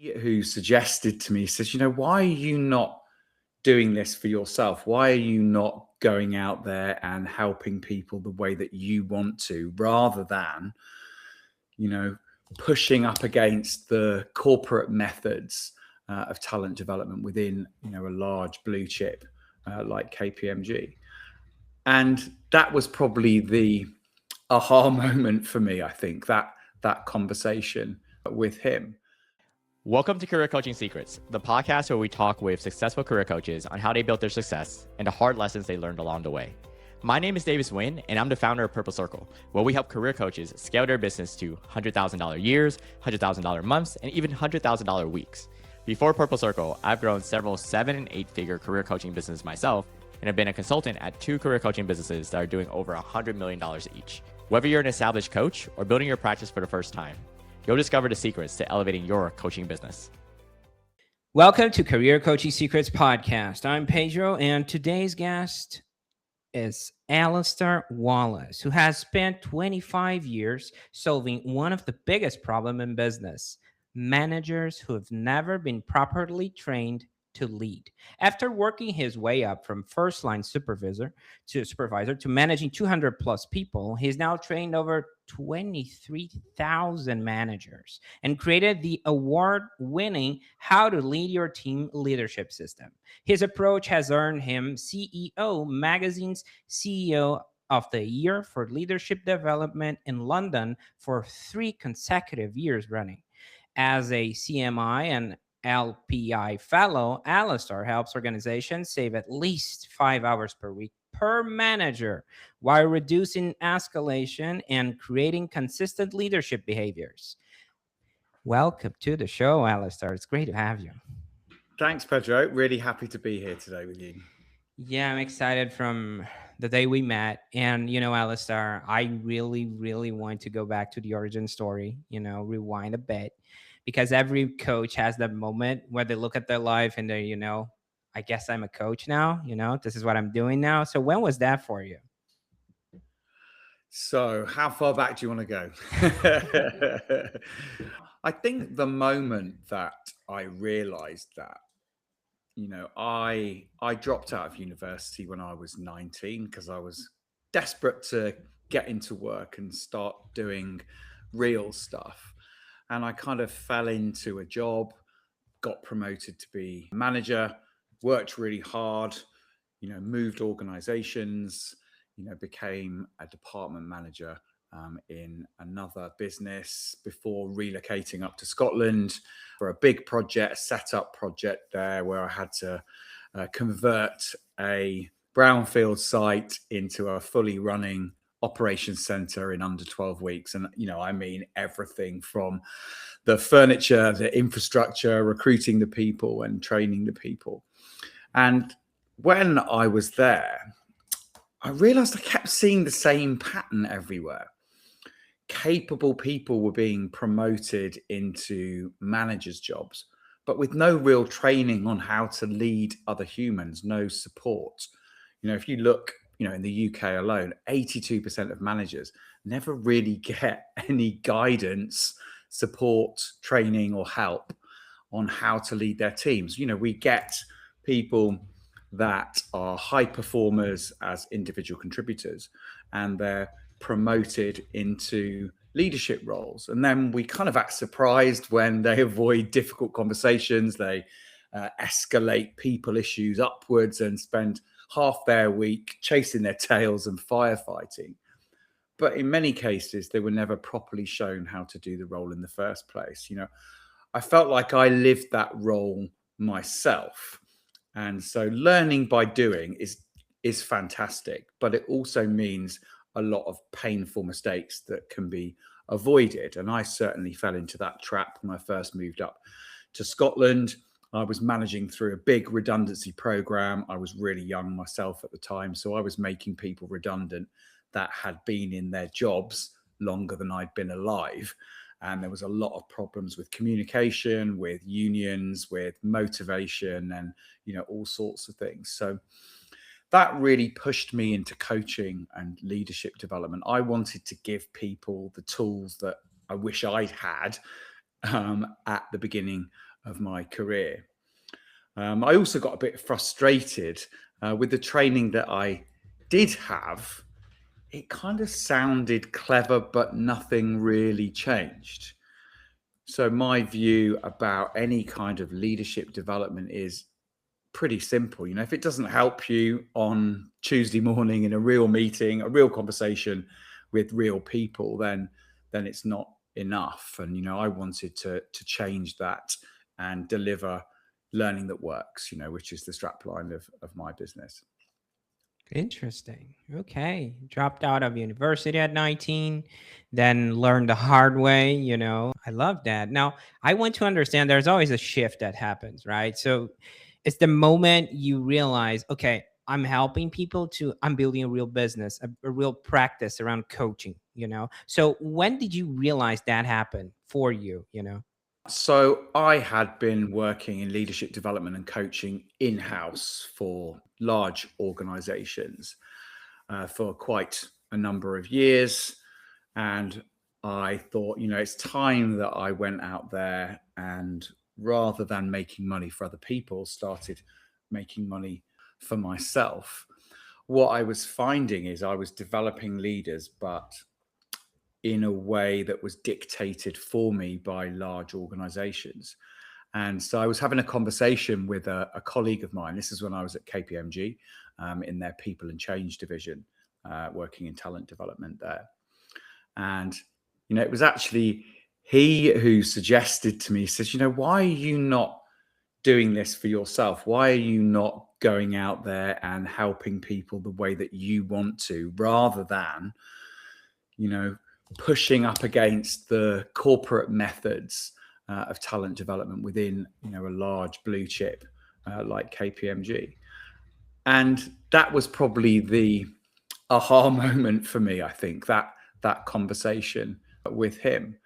who suggested to me, says, why are you not doing this for yourself? Why are you not going out there and helping people the way that you want to, rather than, you know, pushing up against the corporate methods of talent development within, a large blue chip like KPMG? And that was probably the aha moment for me. I think that conversation with him. Welcome to Career Coaching Secrets, the podcast where we talk with successful career coaches on how they built their success and the hard lessons they learned along the way. My name is Davis Nguyen, and I'm the founder of Purple Circle, where we help career coaches scale their business to $100,000 years, $100,000 months, and even $100,000 weeks. Before Purple Circle, I've grown several 7- and 8-figure career coaching businesses myself, and have been a consultant at 2 career coaching businesses that are doing over $100 million each. Whether you're an established coach or building your practice for the first time, you'll discover the secrets to elevating your coaching business. Welcome to Career Coaching Secrets Podcast. I'm Pedro, and today's guest is Alastair Wallace, who has spent 25 years solving one of the biggest problems in business: managers who have never been properly trained to lead. After working his way up from first-line supervisor to managing 200 plus people, he's now trained over 23,000 managers and created the award-winning How to Lead Your Team leadership system. His approach has earned him CEO Magazine's CEO of the Year for Leadership Development in London for 3 consecutive years running. As a CMI and LPI fellow, Alastair helps organizations save at least 5 hours per week per manager while reducing escalation and creating consistent leadership behaviors. Welcome to the show, Alastair. It's great to have you. Thanks, Pedro. Really happy to be here today with you. Yeah, I'm excited from the day we met. And, Alastair, I really want to go back to the origin story, rewind a bit, because every coach has that moment where they look at their life and they, I guess I'm a coach now, this is what I'm doing now. So when was that for you? So how far back do you want to go? I think the moment that I realized that, I dropped out of university when I was 19 because I was desperate to get into work and start doing real stuff. And I kind of fell into a job, got promoted to be manager, worked really hard, moved organizations, became a department manager in another business before relocating up to Scotland for a big project, a setup project there where I had to convert a brownfield site into a fully running operations center in under 12 weeks. And, I mean, everything from the furniture, the infrastructure, recruiting the people and training the people. And when I was there, I realized I kept seeing the same pattern everywhere. Capable people were being promoted into managers' jobs, but with no real training on how to lead other humans, no support. If you look, in the UK alone, 82% of managers never really get any guidance, support, training, or help on how to lead their teams. We get people that are high performers as individual contributors, and they're promoted into leadership roles. And then we kind of act surprised when they avoid difficult conversations, they escalate people issues upwards and spend half their week chasing their tails and firefighting. But in many cases, they were never properly shown how to do the role in the first place. I felt like I lived that role myself. And so learning by doing is fantastic, but it also means a lot of painful mistakes that can be avoided. And I certainly fell into that trap when I first moved up to Scotland. I was managing through a big redundancy program. I was really young myself at the time, so I was making people redundant that had been in their jobs longer than I'd been alive. And there was a lot of problems with communication, with unions, with motivation, and, all sorts of things. So that really pushed me into coaching and leadership development. I wanted to give people the tools that I wish I'd had at the beginning of my career. I also got a bit frustrated with the training that I did have. It kind of sounded clever, but nothing really changed. So my view about any kind of leadership development is pretty simple. If it doesn't help you on Tuesday morning in a real meeting, a real conversation with real people, then it's not enough. And I wanted to change that and deliver learning that works, which is the strapline of my business. Interesting. Okay. Dropped out of university at 19, then learned the hard way, I love that. Now, I want to understand there's always a shift that happens, right? So it's the moment you realize, okay, I'm building a real business, a real practice around coaching. So when did you realize that happened for you? So I had been working in leadership development and coaching in-house for large organizations for quite a number of years. And I thought, it's time that I went out there and rather than making money for other people, started making money for myself. What I was finding is I was developing leaders, but in a way that was dictated for me by large organizations. And so I was having a conversation with a colleague of mine. This is when I was at KPMG in their people and change division, working in talent development there. And, it was actually he who suggested to me, says, why are you not doing this for yourself? Why are you not going out there and helping people the way that you want to, rather than, pushing up against the corporate methods of talent development within, a large blue chip like KPMG? And that was probably the aha moment for me, I think, that conversation with him.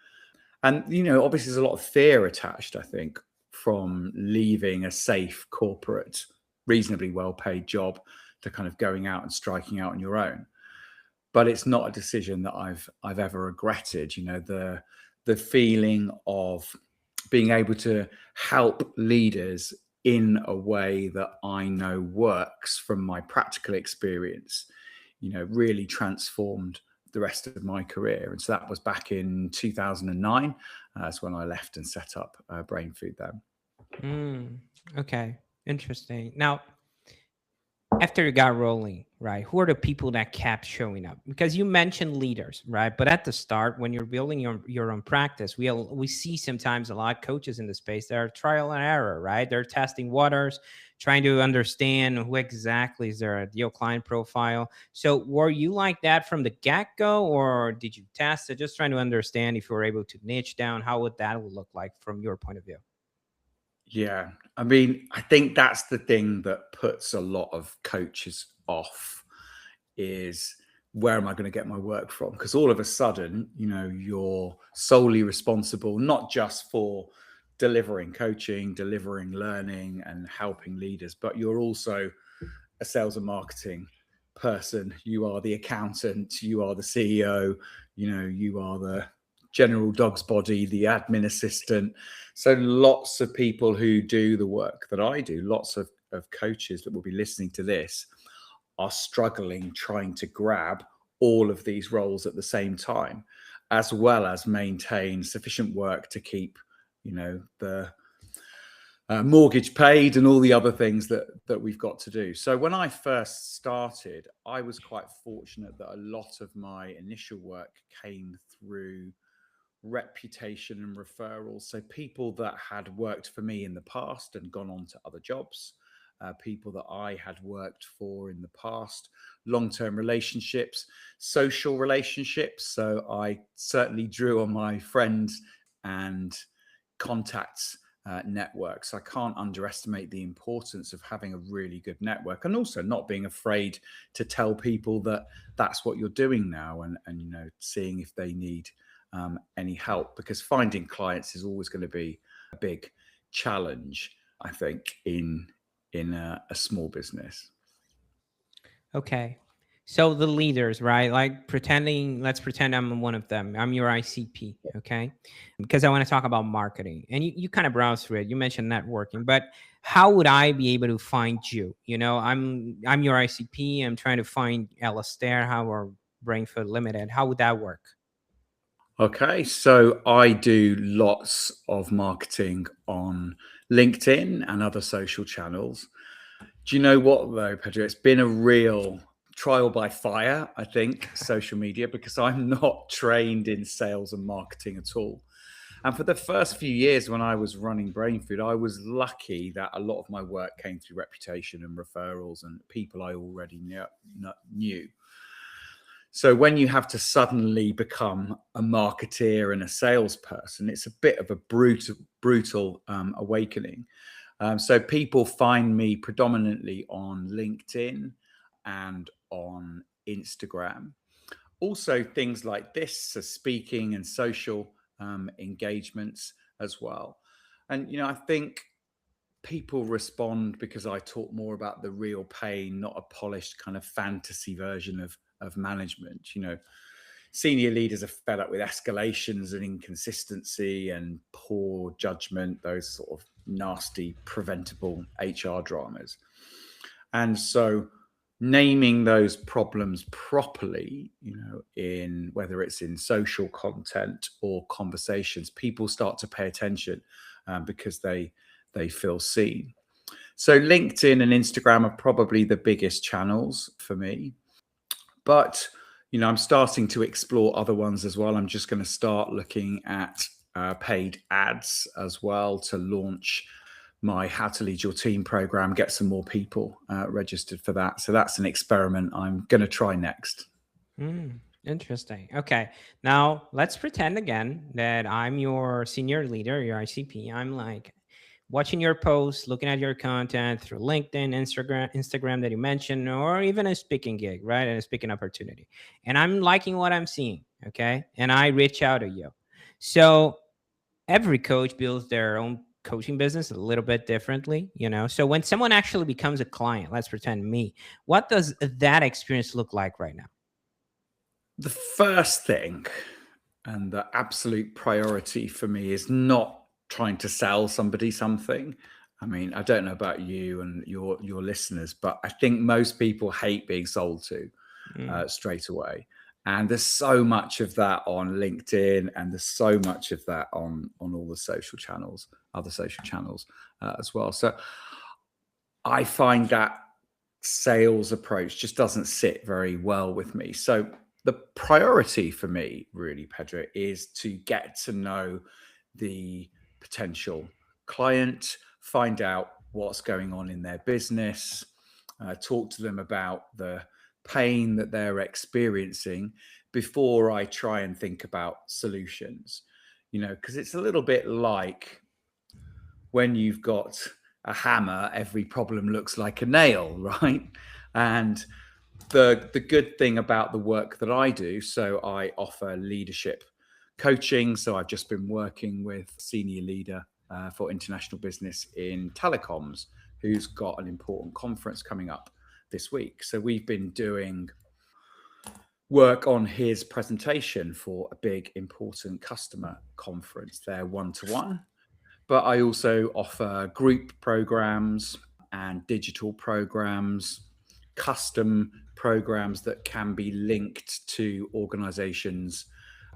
And, obviously there's a lot of fear attached, I think, from leaving a safe corporate, reasonably well-paid job to kind of going out and striking out on your own. But it's not a decision that I've ever regretted. The feeling of being able to help leaders in a way that I know works from my practical experience, really transformed the rest of my career. And so that was back in 2009. That's when I left and set up Brain Food then. Okay. Interesting. Now, after you got rolling, right, who are the people that kept showing up? Because you mentioned leaders, right? But at the start, when you're building your own practice, we see sometimes a lot of coaches in the space that are trial and error, right? They're testing waters, trying to understand who exactly is their ideal client profile. So were you like that from the get-go, or did you test it, just trying to understand if you were able to niche down? How would that look like from your point of view? Yeah. I mean, I think that's the thing that puts a lot of coaches off, is where am I going to get my work from? Because all of a sudden, you're solely responsible, not just for delivering coaching, delivering learning and helping leaders, but you're also a sales and marketing person. You are the accountant, you are the CEO, you are the general dog's body, the admin assistant. So lots of people who do the work that I do, lots of coaches that will be listening to this are struggling trying to grab all of these roles at the same time, as well as maintain sufficient work to keep, the mortgage paid and all the other things that we've got to do. So when I first started, I was quite fortunate that a lot of my initial work came through reputation and referrals. So people that had worked for me in the past and gone on to other jobs, people that I had worked for in the past, long-term relationships, social relationships. So I certainly drew on my friends and contacts network. So I can't underestimate the importance of having a really good network, and also not being afraid to tell people that that's what you're doing now, and seeing if they need any help, because finding clients is always going to be a big challenge, I think, in a small business. Okay. So the leaders, right? Like let's pretend I'm one of them. I'm your ICP, okay? Because I want to talk about marketing. And you kind of browse through it. You mentioned networking, but how would I be able to find you? I'm your ICP. I'm trying to find Alastair, how or Brainfoot Limited. How would that work? Okay, so I do lots of marketing on LinkedIn and other social channels. Do you know what, though, Pedro? It's been a real trial by fire, I think, social media, because I'm not trained in sales and marketing at all. And for the first few years when I was running Brain Food, I was lucky that a lot of my work came through reputation and referrals and people I already knew. So when you have to suddenly become a marketeer and a salesperson, it's a bit of a brutal awakening. So people find me predominantly on LinkedIn and on Instagram. Also, things like this, so speaking and social engagements as well. And, I think people respond because I talk more about the real pain, not a polished kind of fantasy version of management. Senior leaders are fed up with escalations and inconsistency and poor judgment, those sort of nasty, preventable HR dramas. And so naming those problems properly, in whether it's in social content or conversations, people start to pay attention because they feel seen. So LinkedIn and Instagram are probably the biggest channels for me. But, I'm starting to explore other ones as well. I'm just going to start looking at paid ads as well to launch my How to Lead Your Team program, get some more people registered for that. So that's an experiment I'm going to try next. Interesting. Okay. Now let's pretend again that I'm your senior leader, your ICP. I'm like watching your posts, looking at your content through LinkedIn, Instagram that you mentioned, or even a speaking gig, right? And a speaking opportunity. And I'm liking what I'm seeing. Okay. And I reach out to you. So every coach builds their own coaching business a little bit differently, So when someone actually becomes a client, let's pretend me, what does that experience look like right now? The first thing and the absolute priority for me is not trying to sell somebody something. I mean, I don't know about you and your listeners, but I think most people hate being sold to straight away. And there's so much of that on LinkedIn, and there's so much of that on all the social channels, other social channels as well. So I find that sales approach just doesn't sit very well with me. So the priority for me, really, Pedro, is to get to know the potential client, find out what's going on in their business, talk to them about the pain that they're experiencing before I try and think about solutions. Because it's a little bit like when you've got a hammer, every problem looks like a nail, right? And the good thing about the work that I do, so I offer leadership coaching. So I've just been working with a senior leader for international business in telecoms, who's got an important conference coming up this week. So we've been doing work on his presentation for a big important customer conference. They're one-to-one. But I also offer group programs and digital programs, custom programs that can be linked to organizations'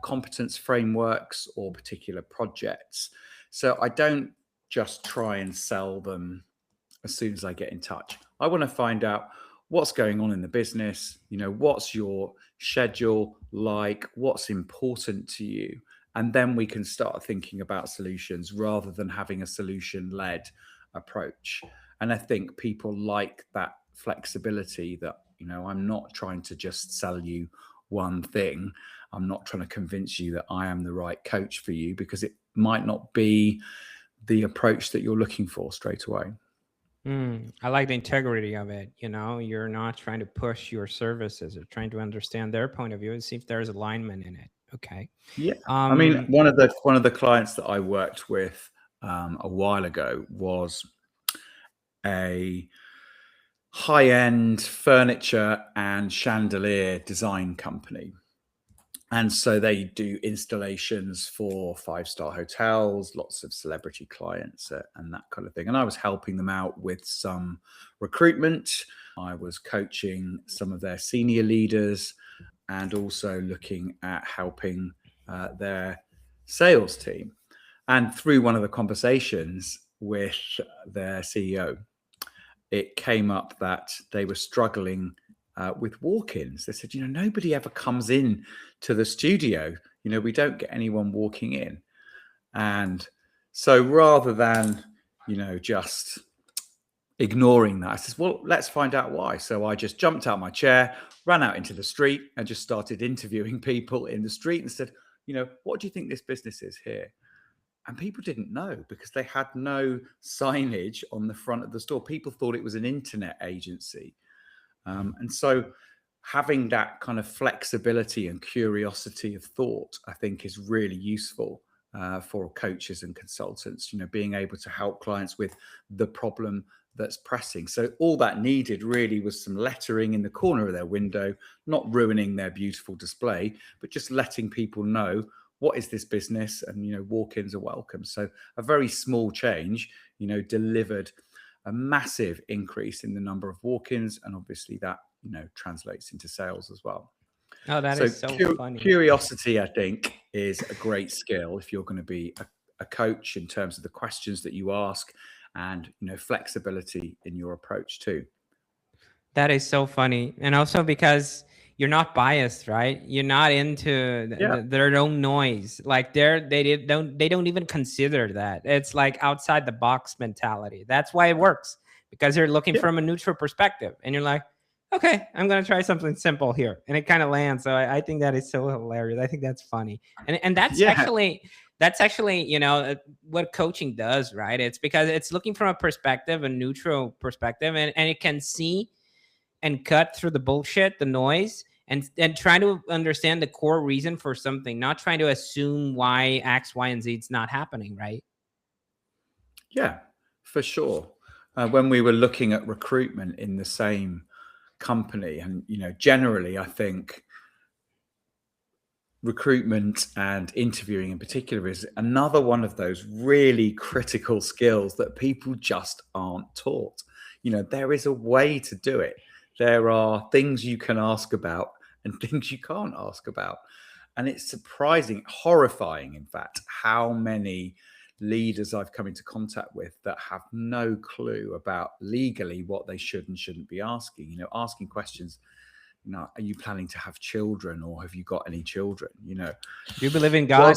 competence frameworks or particular projects. So I don't just try and sell them as soon as I get in touch. I want to find out what's going on in the business, what's your schedule like, what's important to you, and then we can start thinking about solutions rather than having a solution-led approach. And I think people like that flexibility that, I'm not trying to just sell you one thing. I'm not trying to convince you that I am the right coach for you, because it might not be the approach that you're looking for straight away. I like the integrity of it. You're not trying to push your services, or trying to understand their point of view and see if there's alignment in it. Okay. Yeah. I mean, one of the clients that I worked with a while ago was a high-end furniture and chandelier design company. And so they do installations for five-star hotels, lots of celebrity clients, and that kind of thing. And I was helping them out with some recruitment. I was coaching some of their senior leaders and also looking at helping their sales team. And through one of the conversations with their CEO, it came up that they were struggling with walk-ins. They said, nobody ever comes in to the studio. We don't get anyone walking in. And so rather than, just ignoring that, I said, well, let's find out why. So I just jumped out of my chair, ran out into the street and just started interviewing people in the street and said, what do you think this business is here? And people didn't know because they had no signage on the front of the store. People thought it was an internet agency. And so having that kind of flexibility and curiosity of thought, I think, is really useful for coaches and consultants, being able to help clients with the problem that's pressing. So all that needed really was some lettering in the corner of their window, not ruining their beautiful display, but just letting people know, what is this business? And, walk-ins are welcome. So a very small change, delivered a massive increase in the number of walk-ins. And obviously that, translates into sales as well. Oh, that So is so funny. curiosity, I think, is a great skill if you're going to be a coach, in terms of the questions that you ask and, flexibility in your approach too. That is so funny. And also because you're not biased, right? You're not into their own noise. Like they don't even consider that. It's like outside the box mentality. That's why it works, because you're looking from a neutral perspective and you're like, okay, I'm going to try something simple here. And it kind of lands. So I think that is so hilarious. I think that's funny. And that's actually, what coaching does, right? It's because it's looking from a perspective, a neutral perspective, and it can see and cut through the bullshit, the noise, and try to understand the core reason for something, not trying to assume why X, Y, and Z it's not happening, right? Yeah, for sure. When we were looking at recruitment in the same company, and generally, I think recruitment and interviewing in particular is another one of those really critical skills that people just aren't taught. There is a way to do it. There are things you can ask about and things you can't ask about. And it's surprising, horrifying, in fact, how many leaders I've come into contact with that have no clue about legally what they should and shouldn't be asking. Asking questions, are you planning to have children, or have you got any children? Do you believe in God?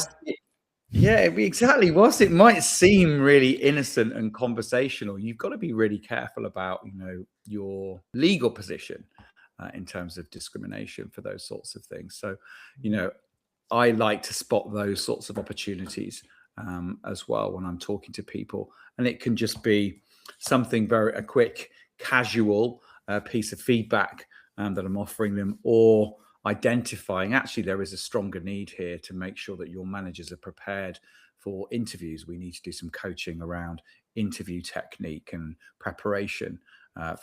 Yeah, exactly. Whilst it might seem really innocent and conversational, you've got to be really careful about, your legal position in terms of discrimination for those sorts of things. So, I like to spot those sorts of opportunities as well when I'm talking to people. And it can just be something a quick, casual piece of feedback that I'm offering them, or identifying actually there is a stronger need here to make sure that your managers are prepared for interviews. We need to do some coaching around interview technique and preparation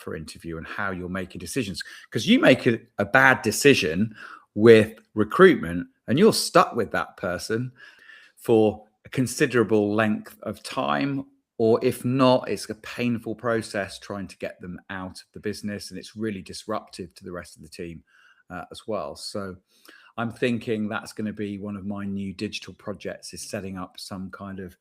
for interview, and how you're making decisions, because you make a bad decision with recruitment and you're stuck with that person for a considerable length of time. Or if not, it's a painful process trying to get them out of the business, and it's really disruptive to the rest of the team as well. So I'm thinking that's going to be one of my new digital projects, is setting up some kind of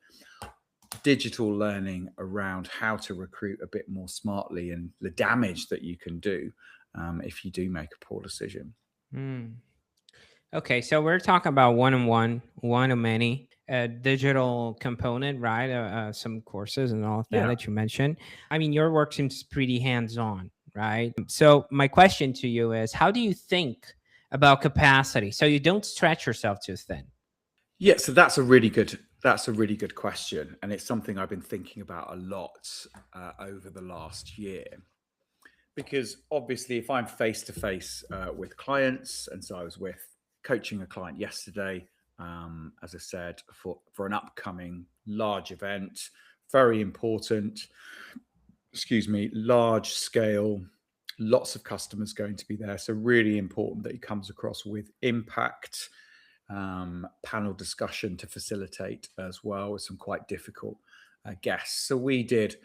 digital learning around how to recruit a bit more smartly, and the damage that you can do if you do make a poor decision. Okay, so we're talking about one-on-one, one-to-many, digital component, right? Some courses and all of that you mentioned. I mean, your work seems pretty hands-on, right? So my question to you is, how do you think about capacity so you don't stretch yourself too thin? Yeah, so that's a really good question, and it's something I've been thinking about a lot over the last year. Because obviously, if I'm face to face with clients, and so I was coaching a client yesterday, as I said, for an upcoming large event, very important, large scale lots of customers going to be there. So really important that he comes across with impact, panel discussion to facilitate as well with some quite difficult guests. So we did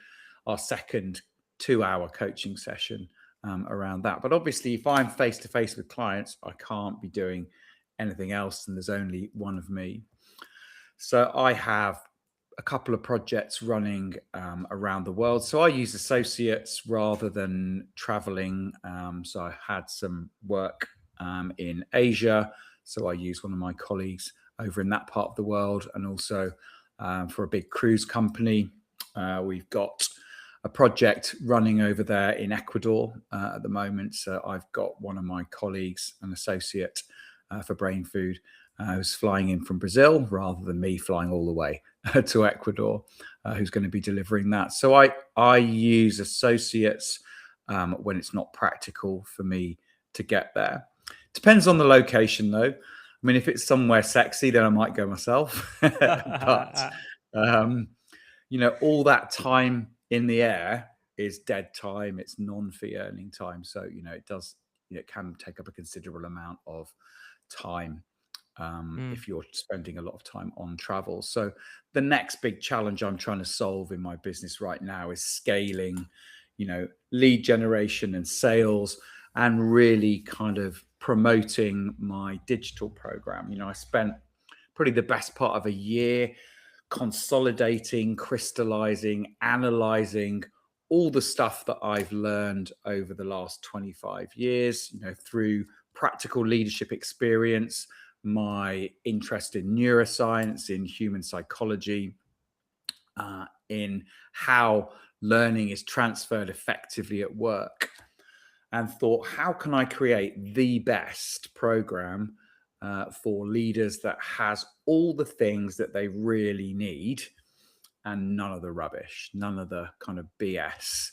our second 2-hour coaching session around that. But obviously, if I'm face to face with clients, I can't be doing anything else, and there's only one of me. So I have a couple of projects running around the world. So I use associates rather than traveling. So I had some work in Asia. So I use one of my colleagues over in that part of the world, and also for a big cruise company. We've got a project running over there in Ecuador at the moment. So I've got one of my colleagues, an associate for Brain Food, who's flying in from Brazil rather than me flying all the way to Ecuador, who's going to be delivering that. So I use associates when it's not practical for me to get there. Depends on the location, though. I mean, if it's somewhere sexy, then I might go myself. But all that time in the air is dead time. It's non-fee earning time. So it can take up a considerable amount of time if you're spending a lot of time on travel. So the next big challenge I'm trying to solve in my business right now is scaling, lead generation and sales, and really kind of promoting my digital program. I spent probably the best part of a year consolidating, crystallizing, analyzing all the stuff that I've learned over the last 25 years, through practical leadership experience, my interest in neuroscience, in human psychology, in how learning is transferred effectively at work, and thought, how can I create the best program for leaders that has all the things that they really need and none of the rubbish, none of the kind of BS?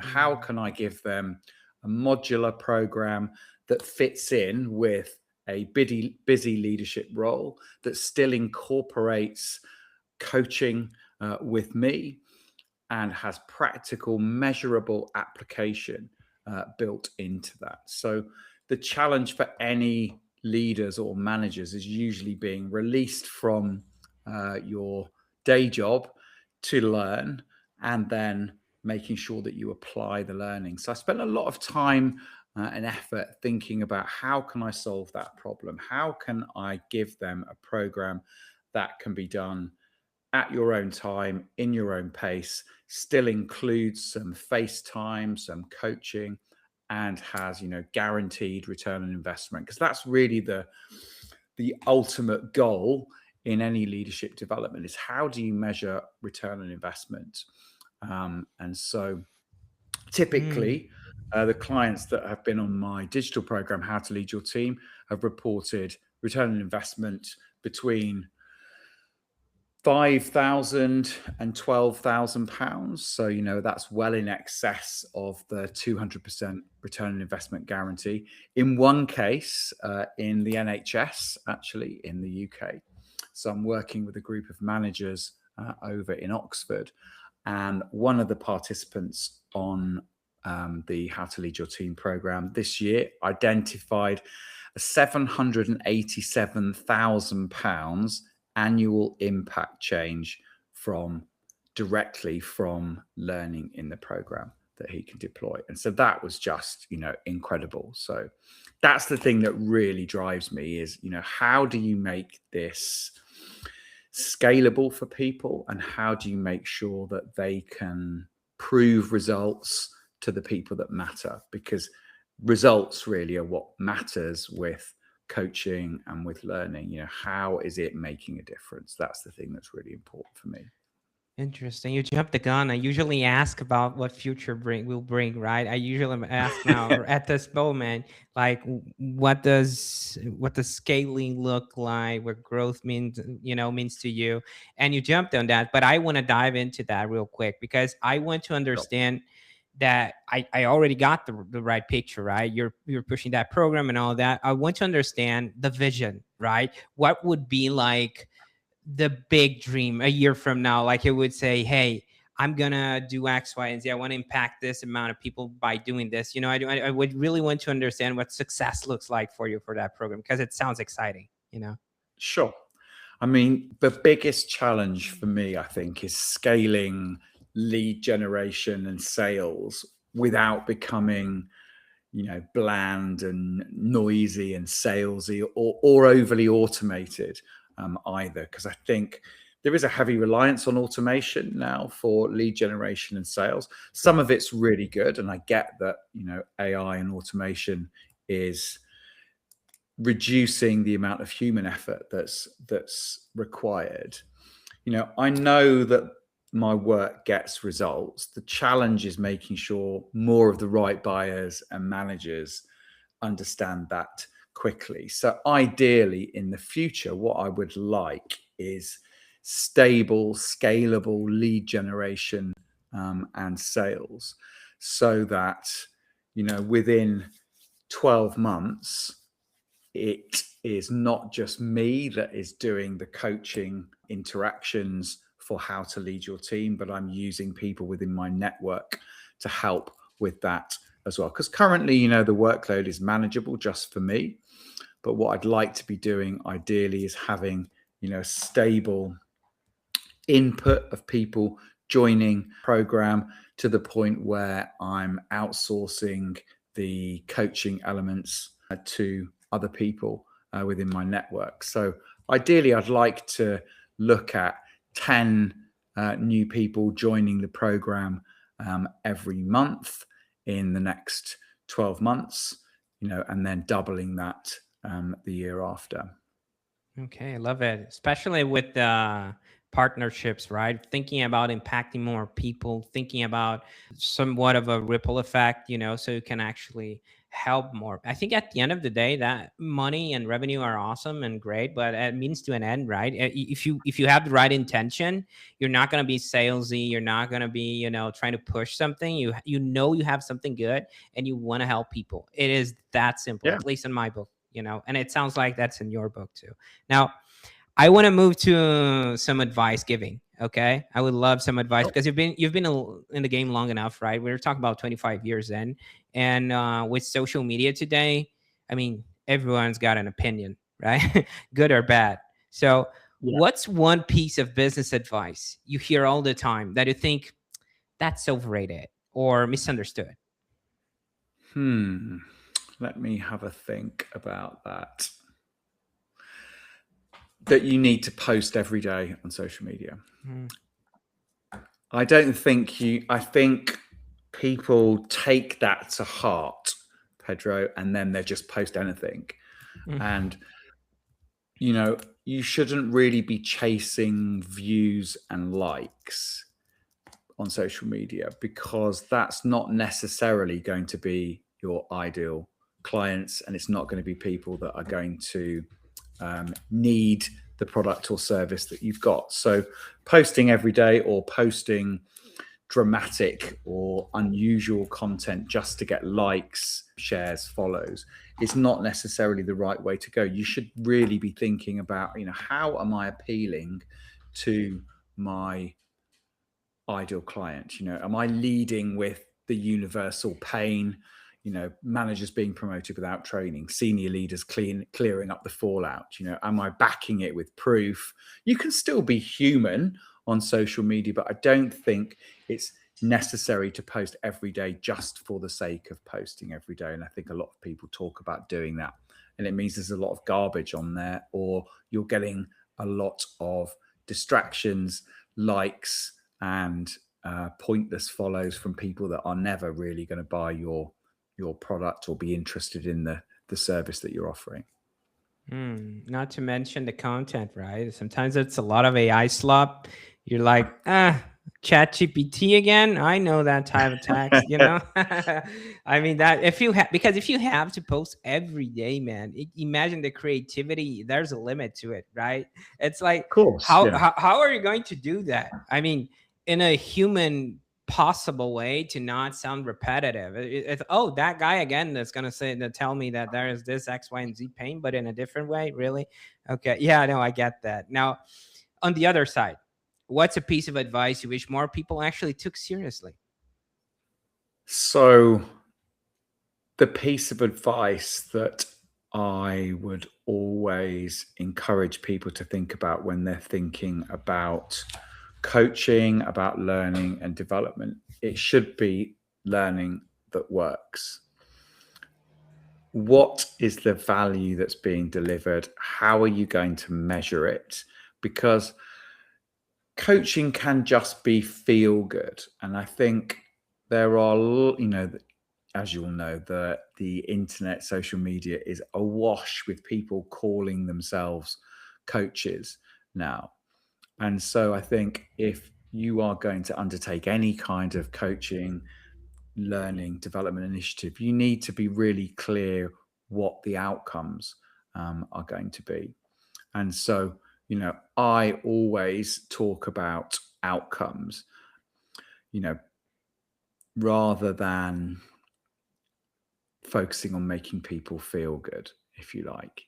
How can I give them a modular program that fits in with a busy leadership role, that still incorporates coaching with me and has practical, measurable application built into that? So the challenge for any leaders or managers is usually being released from your day job to learn, and then making sure that you apply the learning. So I spent a lot of time and effort thinking about, how can I solve that problem? How can I give them a program that can be done at your own time, in your own pace, still includes some face time, some coaching, and has, guaranteed return on investment? Because that's really the ultimate goal in any leadership development, is how do you measure return on investment? And so typically, the clients that have been on my digital program, How to Lead Your Team, have reported return on investment between £5,000 and £12,000. So, that's well in excess of the 200% return on investment guarantee. In one case, in the NHS, actually, in the UK. So I'm working with a group of managers over in Oxford, and one of the participants on the How to Lead Your Team program this year identified a £787,000 annual impact change directly from learning in the program that he can deploy. And so that was just, incredible. So that's the thing that really drives me is, how do you make this scalable for people, and how do you make sure that they can prove results to the people that matter? Because results really are what matters with coaching and with learning. How is it making a difference? That's the thing that's really important for me. Interesting. You jumped the gun. I usually ask about what future will bring, right? I usually ask now, or at this moment, like, what does scaling look like? What growth means to you? And you jumped on that, but I want to dive into that real quick, because I want to understand that I already got the right picture, right? You're pushing that program and all that. I want to understand the vision, right? What would be like the big dream a year from now? Like, it would say, hey, I'm gonna do X, Y, and Z. I want to impact this amount of people by doing this. I would really want to understand what success looks like for you for that program, because it sounds exciting. Sure. I mean, the biggest challenge for me, I think, is scaling lead generation and sales without becoming, bland and noisy and salesy, or overly automated either. Because I think there is a heavy reliance on automation now for lead generation and sales. Some of it's really good, and I get that, AI and automation is reducing the amount of human effort that's required. I know that my work gets results. The challenge is making sure more of the right buyers and managers understand that quickly. So ideally, in the future, what I would like is stable, scalable lead generation and sales, so that within 12 months, it is not just me that is doing the coaching interactions for how to lead your team, but I'm using people within my network to help with that as well. Because currently, the workload is manageable just for me. But what I'd like to be doing ideally is having, a stable input of people joining program to the point where I'm outsourcing the coaching elements to other people within my network. So ideally, I'd like to look at 10 new people joining the program every month in the next 12 months, and then doubling that the year after. Okay, I love it, especially with partnerships, right? Thinking about impacting more people, thinking about somewhat of a ripple effect, so you can actually help more. I think at the end of the day, that money and revenue are awesome and great, but it means to an end, right? If you have the right intention, you're not going to be salesy. You're not going to be, trying to push something. You have something good and you want to help people. It is that simple, Yeah. at least in my book. And it sounds like that's in your book too. Now, I want to move to some advice giving. Okay, I would love some advice, because you've been in the game long enough, right? We're talking about 25 years in, and with social media today, I mean, everyone's got an opinion, right? Good or bad. So, Yeah. what's one piece of business advice you hear all the time that you think that's overrated or misunderstood? Let me have a think about that. That you need to post every day on social media. I think people take that to heart, Pedro, and then they just post anything. And, you shouldn't really be chasing views and likes on social media, because that's not necessarily going to be your ideal clients, and it's not going to be people that are going to need the product or service that you've got. So posting every day, or posting dramatic or unusual content just to get likes, shares, follows, is not necessarily the right way to go. You should really be thinking about, how am I appealing to my ideal client? Am I leading with the universal pain, managers being promoted without training, senior leaders clearing up the fallout? Am I backing it with proof? You can still be human on social media, but I don't think it's necessary to post every day just for the sake of posting every day. And I think a lot of people talk about doing that, and it means there's a lot of garbage on there, or you're getting a lot of distractions, likes, and pointless follows from people that are never really going to buy your product or be interested in the service that you're offering. Not to mention the content, right? Sometimes it's a lot of AI slop. You're like, chat GPT again. I know that type of text, I mean, that because if you have to post every day, man, imagine the creativity. There's a limit to it, right? It's like, Of course, how are you going to do that? I mean, in a human possible way, to not sound repetitive. It's, that guy again that's gonna tell me that there is this X, Y, and Z pain, but in a different way. Really? Okay, yeah, no, I get that. Now, on the other side, what's a piece of advice you wish more people actually took seriously? So, the piece of advice that I would always encourage people to think about when they're thinking about coaching, about learning and development, it should be learning that works. What is the value that's being delivered? How are you going to measure it? Because coaching can just be feel good. And I think there are, as you all know, the internet, social media is awash with people calling themselves coaches now. And so I think if you are going to undertake any kind of coaching, learning, development initiative, you need to be really clear what the outcomes are going to be. And so, I always talk about outcomes, rather than focusing on making people feel good, if you like.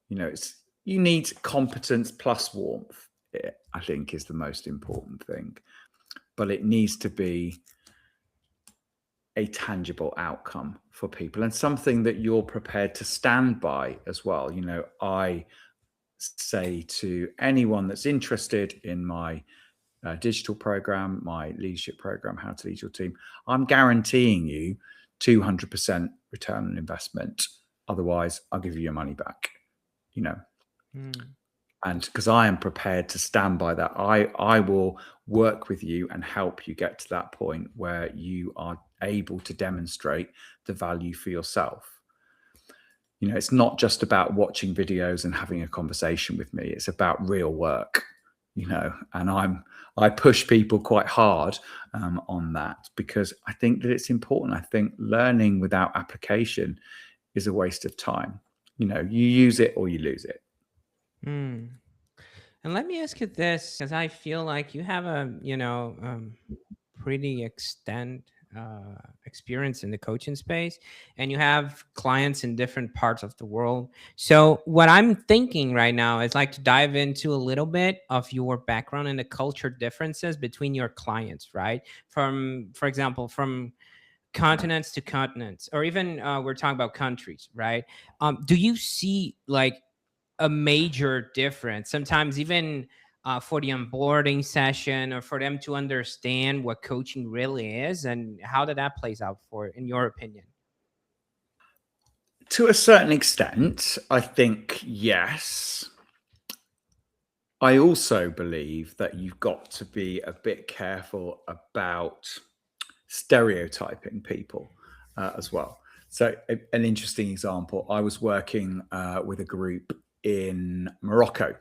You need competence plus warmth, I think, is the most important thing. But it needs to be a tangible outcome for people and something that you're prepared to stand by as well. I say to anyone that's interested in my digital program, my leadership program, How to Lead Your Team, I'm guaranteeing you 200% return on investment. Otherwise, I'll give you your money back, And because I am prepared to stand by that, I will work with you and help you get to that point where you are able to demonstrate the value for yourself. It's not just about watching videos and having a conversation with me. It's about real work, and I push people quite hard on that, because I think that it's important. I think learning without application is a waste of time. You use it or you lose it. And let me ask you this, because I feel like you have a pretty experience in the coaching space, and you have clients in different parts of the world. So what I'm thinking right now is like to dive into a little bit of your background and the culture differences between your clients, right? For example, from continents to continents, or even we're talking about countries, right? Do you see like a major difference sometimes, even for the onboarding session, or for them to understand what coaching really is, and how that plays out in your opinion? To a certain extent, I think yes. I also believe that you've got to be a bit careful about stereotyping people as well. So, an interesting example, I was working with a group in Morocco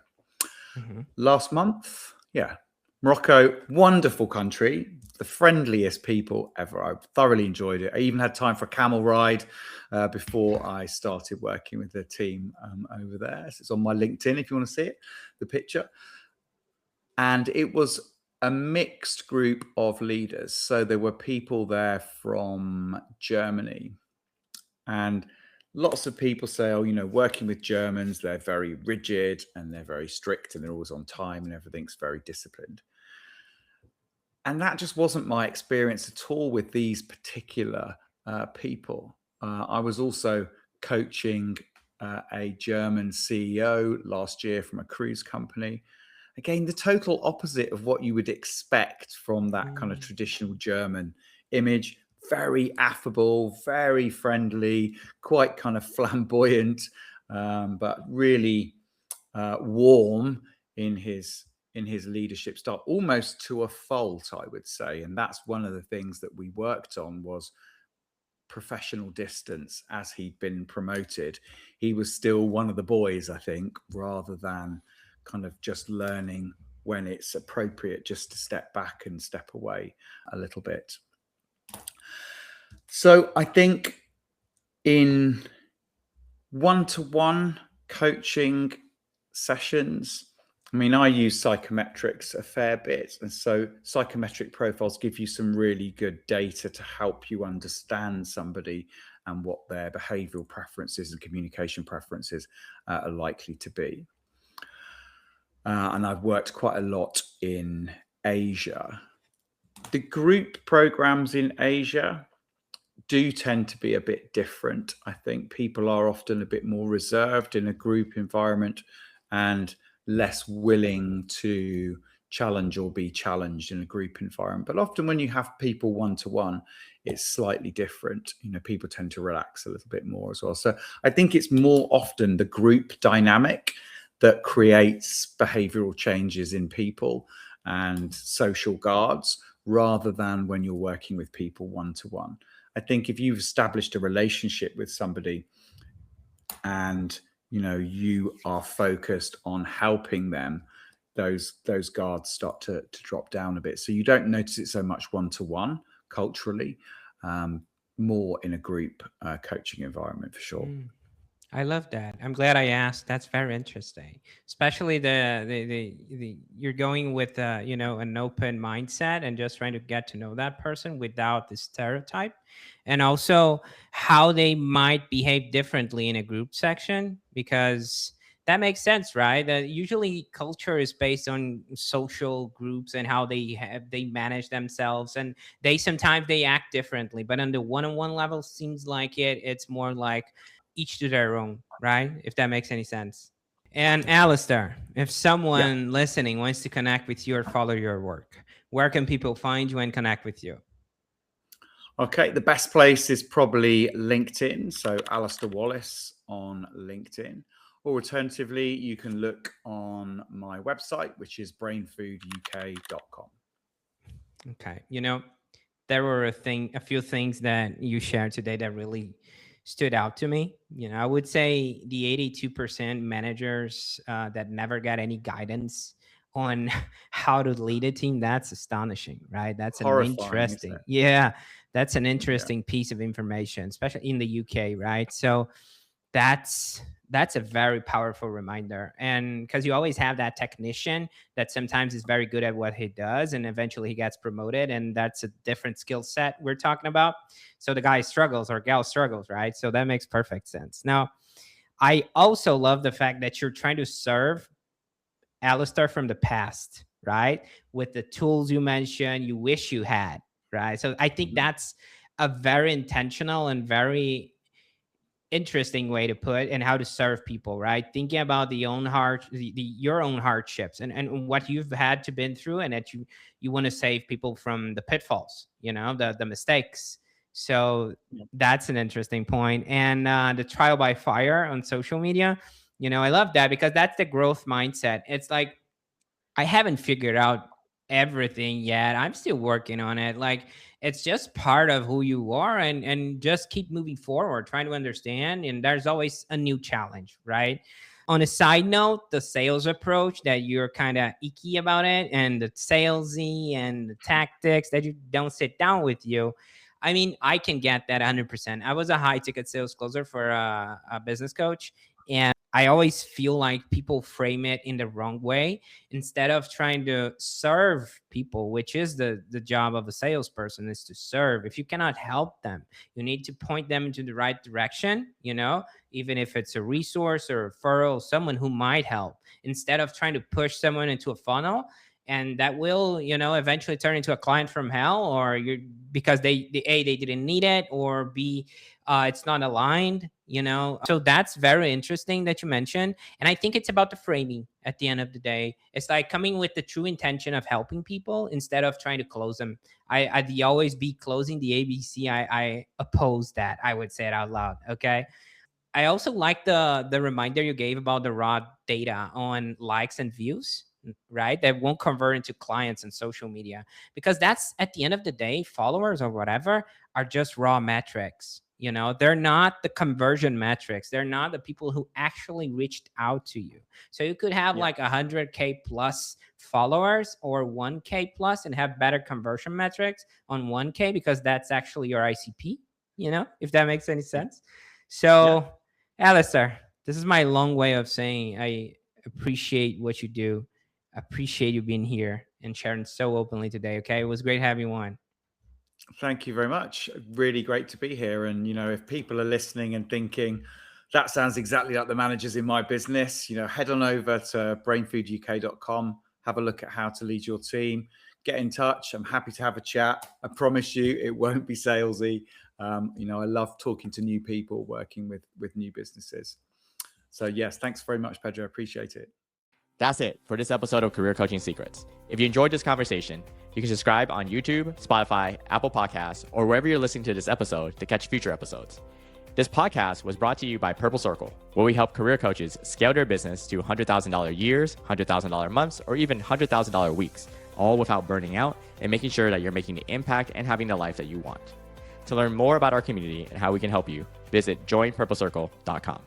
last month. Yeah. Morocco, wonderful country, the friendliest people ever. I thoroughly enjoyed it. I even had time for a camel ride before I started working with the team over there. So it's on my LinkedIn if you want to see it, the picture. And it was a mixed group of leaders. So there were people there from Germany, and lots of people say, working with Germans, they're very rigid and they're very strict and they're always on time and everything's very disciplined. And that just wasn't my experience at all with these particular people. I was also coaching a German CEO last year from a cruise company. Again, the total opposite of what you would expect from that kind of traditional German image. Very affable, very friendly, quite kind of flamboyant, but really warm in his leadership style, almost to a fault, I would say. And that's one of the things that we worked on, was professional distance. As he'd been promoted, he was still one of the boys, I think, rather than kind of just learning when it's appropriate just to step back and step away a little bit. So I think in one-to-one coaching sessions, I use psychometrics a fair bit. And so psychometric profiles give you some really good data to help you understand somebody and what their behavioral preferences and communication preferences are likely to be. and I've worked quite a lot in Asia. The group programs in Asia do tend to be a bit different. I think people are often a bit more reserved in a group environment and less willing to challenge or be challenged in a group environment. But often when you have people one-to-one, it's slightly different. People tend to relax a little bit more as well. So I think it's more often the group dynamic that creates behavioral changes in people and social guards, rather than when you're working with people one-to-one. I think if you've established a relationship with somebody and you are focused on helping them, those guards start to drop down a bit. So you don't notice it so much one-to-one culturally, more in a group coaching environment for sure. I love that. I'm glad I asked. That's very interesting. Especially the you're going with an open mindset and just trying to get to know that person without the stereotype, and also how they might behave differently in a group section, because that makes sense, right? That usually culture is based on social groups and how they manage themselves, and sometimes they act differently. But on the one-on-one level, seems like it's more like each to their own, right? If that makes any sense. And Alastair, if Yeah. someone listening wants to connect with you or follow your work, where can people find you and connect with you? Okay, the best place is probably LinkedIn. So Alastair Wallace on LinkedIn. Or alternatively, you can look on my website, which is brainfooduk.com. Okay. There were a few things that you shared today that really stood out to me. I would say the 82% managers that never got any guidance on how to lead a team, that's astonishing, right? That's an Horrifying, isn't interesting, it? yeah, that's an Yeah. interesting piece of information, especially in the UK, right? So that's a very powerful reminder, and because you always have that technician that sometimes is very good at what he does and eventually he gets promoted, and that's a different skill set we're talking about. So the guy struggles or gal struggles, right? So that makes perfect sense. Now, I also love the fact that you're trying to serve Alistair from the past, right? With the tools you mentioned, you wish you had, right? So I think Mhm. that's a very intentional and very interesting way to put and how to serve people, right? Thinking about your own hardships and what you've had to been through, and that you want to save people from the pitfalls, the mistakes. So Yeah. that's an interesting point. And the trial by fire on social media, I love that, because that's the growth mindset. It's like, I haven't figured out everything yet. I'm still working on it. Like, it's just part of who you are, and just keep moving forward, trying to understand, and there's always a new challenge, right? On a side note, the sales approach that you're kind of icky about it, and the salesy and the tactics that you don't sit down with you. I mean, I can get that 100%. I was a high ticket sales closer for a business coach, and I always feel like people frame it in the wrong way. Instead of trying to serve people, which is the job of a salesperson, is to serve. If you cannot help them, you need to point them into the right direction, even if it's a resource or a referral, someone who might help, instead of trying to push someone into a funnel. And that will, eventually turn into a client from hell, or you're, because they didn't need it, or B, it's not aligned. So that's very interesting that you mentioned. And I think it's about the framing at the end of the day. It's like coming with the true intention of helping people instead of trying to close them. I'd always be closing the ABC. I oppose that. I would say it out loud. Okay. I also like the reminder you gave about the raw data on likes and views, right? That won't convert into clients and social media, because that's, at the end of the day, followers or whatever are just raw metrics. They're not the conversion metrics. They're not the people who actually reached out to you. So you could have Yeah. like 100K plus followers or 1K plus and have better conversion metrics on 1K, because that's actually your ICP, if that makes any Yeah. sense. Yeah. So, Alistair, this is my long way of saying I appreciate what you do. Appreciate you being here and sharing so openly today. Okay. It was great having you on. Thank you very much. Really great to be here. And, if people are listening and thinking, That sounds exactly like the managers in my business. Head on over to brainfooduk.com, have a look at how to lead your team, get in touch. I'm happy to have a chat. I promise you it won't be salesy. I love talking to new people, working with new businesses. So yes, thanks very much, Pedro. I appreciate it. That's it for this episode of Career Coaching Secrets. If you enjoyed this conversation, you can subscribe on YouTube, Spotify, Apple Podcasts, or wherever you're listening to this episode to catch future episodes. This podcast was brought to you by Purple Circle, where we help career coaches scale their business to $100,000 years, $100,000 months, or even $100,000 weeks, all without burning out and making sure that you're making the impact and having the life that you want. To learn more about our community and how we can help you, visit joinpurplecircle.com.